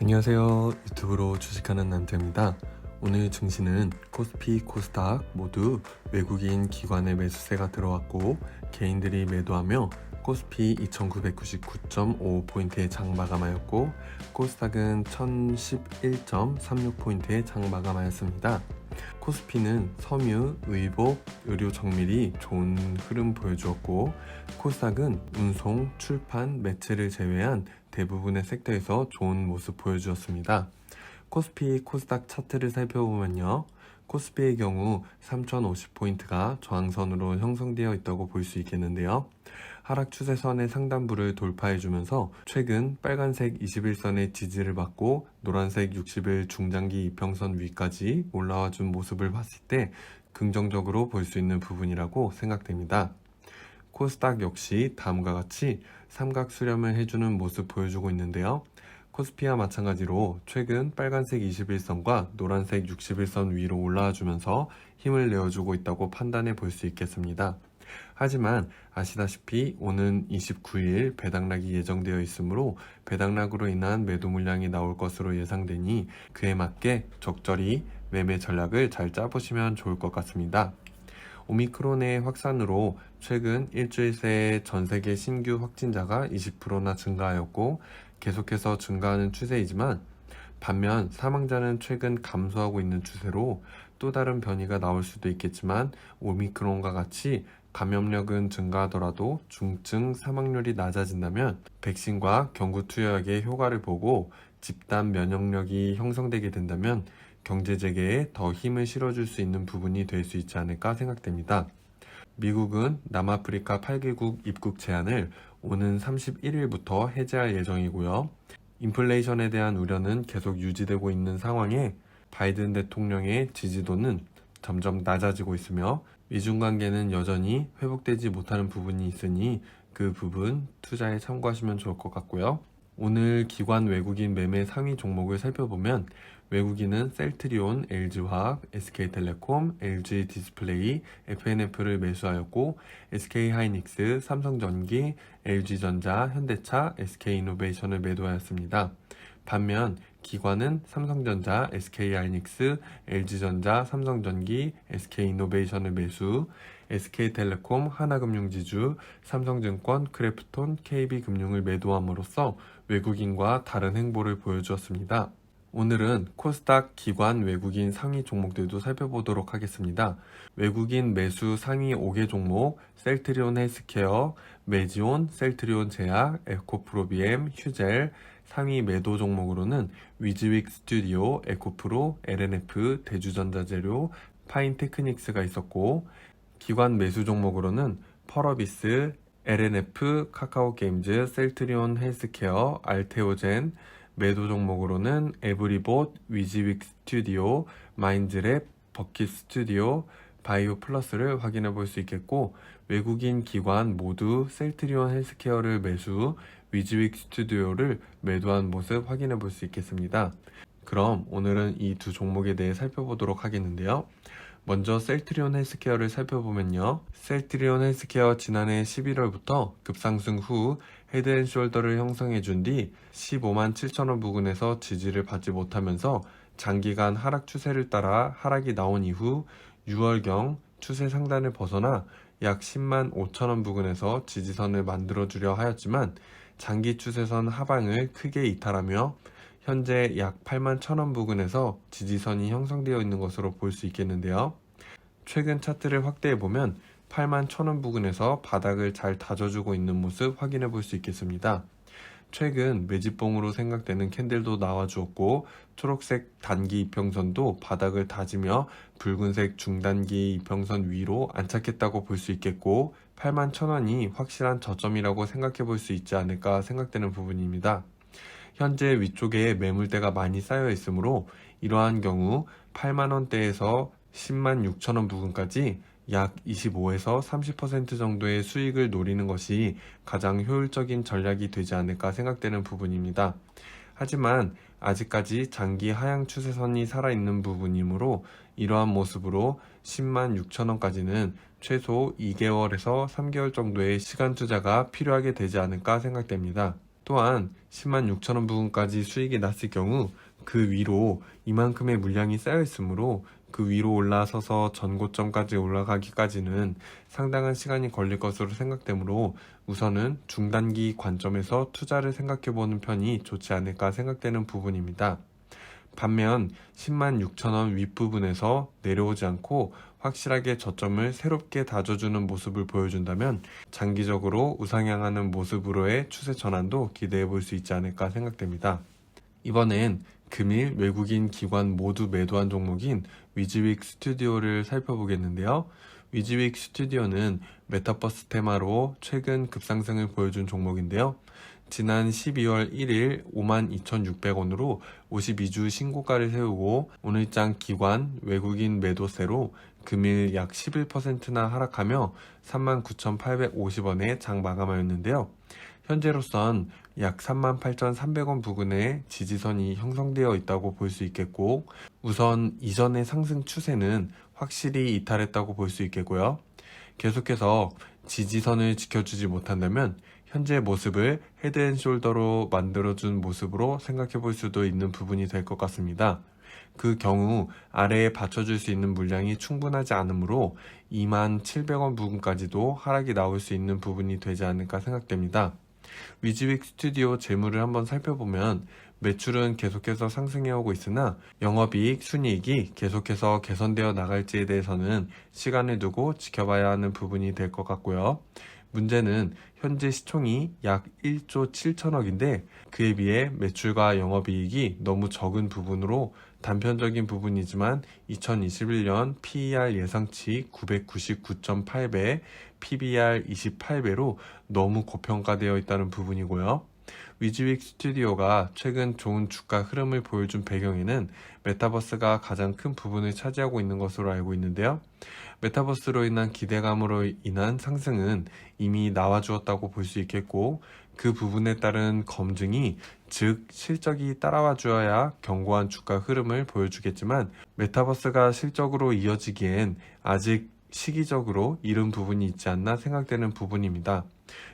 안녕하세요. 유튜브로 주식하는 남자입니다. 오늘 증시는 코스피, 코스닥 모두 외국인 기관의 매수세가 들어왔고 개인들이 매도하며 코스피 2999.55포인트의 장마감하였고 코스닥은 1011.36포인트의 장마감하였습니다. 코스피는 섬유, 의복, 의료 정밀이 좋은 흐름 보여주었고 코스닥은 운송, 출판, 매체를 제외한 대부분의 섹터에서 좋은 모습 보여주었습니다. 코스피, 코스닥 차트를 살펴보면요. 코스피의 경우 3050포인트가 저항선으로 형성되어 있다고 볼 수 있겠는데요. 하락 추세선의 상단부를 돌파해주면서 최근 빨간색 21선의 지지를 받고 노란색 60일 중장기 이평선 위까지 올라와준 모습을 봤을 때 긍정적으로 볼 수 있는 부분이라고 생각됩니다. 코스닥 역시 다음과 같이 삼각 수렴을 해주는 모습 보여주고 있는데요. 코스피와 마찬가지로 최근 빨간색 21선과 노란색 61선 위로 올라와주면서 힘을 내어주고 있다고 판단해 볼 수 있겠습니다. 하지만 아시다시피 오는 29일 배당락이 예정되어 있으므로 배당락으로 인한 매도 물량이 나올 것으로 예상되니 그에 맞게 적절히 매매 전략을 잘 짜보시면 좋을 것 같습니다. 오미크론의 확산으로 최근 일주일 새에 전 세계 신규 확진자가 20%나 증가하였고 계속해서 증가하는 추세이지만 반면 사망자는 최근 감소하고 있는 추세로 또 다른 변이가 나올 수도 있겠지만 오미크론과 같이 감염력은 증가하더라도 중증 사망률이 낮아진다면 백신과 경구 투여약의 효과를 보고 집단 면역력이 형성되게 된다면 경제 재개에 더 힘을 실어줄 수 있는 부분이 될 수 있지 않을까 생각됩니다. 미국은 남아프리카 8개국 입국 제한을 오는 31일부터 해제할 예정이고요. 인플레이션에 대한 우려는 계속 유지되고 있는 상황에 바이든 대통령의 지지도는 점점 낮아지고 있으며 미중 관계는 여전히 회복되지 못하는 부분이 있으니 그 부분 투자에 참고하시면 좋을 것 같고요. 오늘 기관 외국인 매매 상위 종목을 살펴보면 외국인은 셀트리온, LG화학, SK텔레콤, LG디스플레이, FNF를 매수하였고 SK하이닉스, 삼성전기, LG전자, 현대차, SK이노베이션을 매도하였습니다. 반면 기관은 삼성전자, SK하이닉스, LG전자, 삼성전기, SK이노베이션을 매수, SK텔레콤, 하나금융지주, 삼성증권, 크래프톤, KB금융을 매도함으로써 외국인과 다른 행보를 보여주었습니다. 오늘은 코스닥 기관 외국인 상위 종목들도 살펴보도록 하겠습니다. 외국인 매수 상위 5개 종목 셀트리온 헬스케어, 메지온, 셀트리온 제약, 에코프로비엠, 휴젤, 상위 매도 종목으로는 위즈윅 스튜디오, 에코프로, LNF, 대주전자재료, 파인테크닉스가 있었고 기관 매수 종목으로는 펄어비스, LNF, 카카오게임즈, 셀트리온 헬스케어, 알테오젠, 매도 종목으로는 에브리봇, 위즈윅 스튜디오, 마인즈랩, 버킷 스튜디오, 바이오 플러스를 확인해 볼 수 있겠고 외국인 기관 모두 셀트리온 헬스케어를 매수, 위즈윅 스튜디오를 매도한 모습 확인해 볼 수 있겠습니다. 그럼 오늘은 이 두 종목에 대해 살펴보도록 하겠는데요. 먼저 셀트리온 헬스케어를 살펴보면요. 셀트리온 헬스케어 지난해 11월부터 급상승 후 헤드앤숄더를 형성해준 뒤 15만 7천원 부근에서 지지를 받지 못하면서 장기간 하락 추세를 따라 하락이 나온 이후 6월경 추세 상단을 벗어나 약 10만 5천원 부근에서 지지선을 만들어주려 하였지만 장기 추세선 하방을 크게 이탈하며 현재 약 8만 1천원 부근에서 지지선이 형성되어 있는 것으로 볼 수 있겠는데요. 최근 차트를 확대해보면 8만 1천원 부근에서 바닥을 잘 다져주고 있는 모습 확인해 볼 수 있겠습니다. 최근 매집봉으로 생각되는 캔들도 나와주었고 초록색 단기 이평선도 바닥을 다지며 붉은색 중단기 이평선 위로 안착했다고 볼 수 있겠고 8만 1천원이 확실한 저점이라고 생각해 볼 수 있지 않을까 생각되는 부분입니다. 현재 위쪽에 매물대가 많이 쌓여 있으므로 이러한 경우 8만원대에서 10만 6천원 부근까지 약 25에서 30% 정도의 수익을 노리는 것이 가장 효율적인 전략이 되지 않을까 생각되는 부분입니다. 하지만 아직까지 장기 하향 추세선이 살아있는 부분이므로 이러한 모습으로 10만 6천원까지는 최소 2개월에서 3개월 정도의 시간 투자가 필요하게 되지 않을까 생각됩니다. 또한 10만 6천 원 부근까지 수익이 났을 경우 그 위로 이만큼의 물량이 쌓여 있으므로 그 위로 올라서서 전고점까지 올라가기까지는 상당한 시간이 걸릴 것으로 생각되므로 우선은 중단기 관점에서 투자를 생각해 보는 편이 좋지 않을까 생각되는 부분입니다. 반면 10만 6천 원 윗부분에서 내려오지 않고 확실하게 저점을 새롭게 다져주는 모습을 보여준다면 장기적으로 우상향하는 모습으로의 추세 전환도 기대해 볼 수 있지 않을까 생각됩니다. 이번엔 금일 외국인 기관 모두 매도한 종목인 위즈윅 스튜디오를 살펴보겠는데요. 위즈윅 스튜디오는 메타버스 테마로 최근 급상승을 보여준 종목인데요. 지난 12월 1일 52,600원으로 52주 신고가를 세우고 오늘장 기관 외국인 매도세로 금일 약 11%나 하락하며 39,850원에 장 마감하였는데요. 현재로선 약 38,300원 부근에 지지선이 형성되어 있다고 볼 수 있겠고, 우선 이전의 상승 추세는 확실히 이탈했다고 볼 수 있겠고요. 계속해서 지지선을 지켜주지 못한다면 현재 모습을 헤드앤숄더로 만들어준 모습으로 생각해 볼 수도 있는 부분이 될 것 같습니다. 그 경우 아래에 받쳐줄 수 있는 물량이 충분하지 않으므로 27,000원 부근까지도 하락이 나올 수 있는 부분이 되지 않을까 생각됩니다. 위즈윅 스튜디오 재물을 한번 살펴보면 매출은 계속해서 상승해오고 있으나 영업이익, 순이익이 계속해서 개선되어 나갈지에 대해서는 시간을 두고 지켜봐야 하는 부분이 될 것 같고요. 문제는 현재 시총이 약 1조 7천억인데 그에 비해 매출과 영업이익이 너무 적은 부분으로 단편적인 부분이지만 2021년 PER 예상치 999.8배, PBR 28배로 너무 고평가되어 있다는 부분이고요. 위즈윅 스튜디오가 최근 좋은 주가 흐름을 보여준 배경에는 메타버스가 가장 큰 부분을 차지하고 있는 것으로 알고 있는데요. 메타버스로 인한 기대감으로 인한 상승은 이미 나와주었다고 볼 수 있겠고, 그 부분에 따른 검증이 즉 실적이 따라와 주어야 견고한 주가 흐름을 보여주겠지만 메타버스가 실적으로 이어지기엔 아직 시기적으로 이른 부분이 있지 않나 생각되는 부분입니다.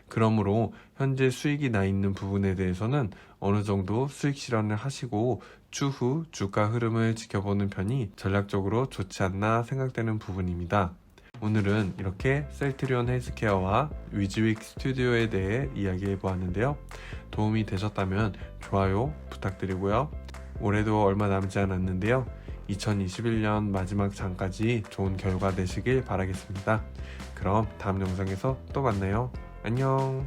그러므로 현재 수익이 나 있는 부분에 대해서는 어느 정도 수익 실현을 하시고 추후 주가 흐름을 지켜보는 편이 전략적으로 좋지 않나 생각되는 부분입니다. 오늘은 이렇게 셀트리온 헬스케어와 위즈윅 스튜디오에 대해 이야기해 보았는데요. 도움이 되셨다면 좋아요 부탁드리고요. 올해도 얼마 남지 않았는데요. 2021년 마지막 장까지 좋은 결과 되시길 바라겠습니다. 그럼 다음 영상에서 또 만나요. 안녕.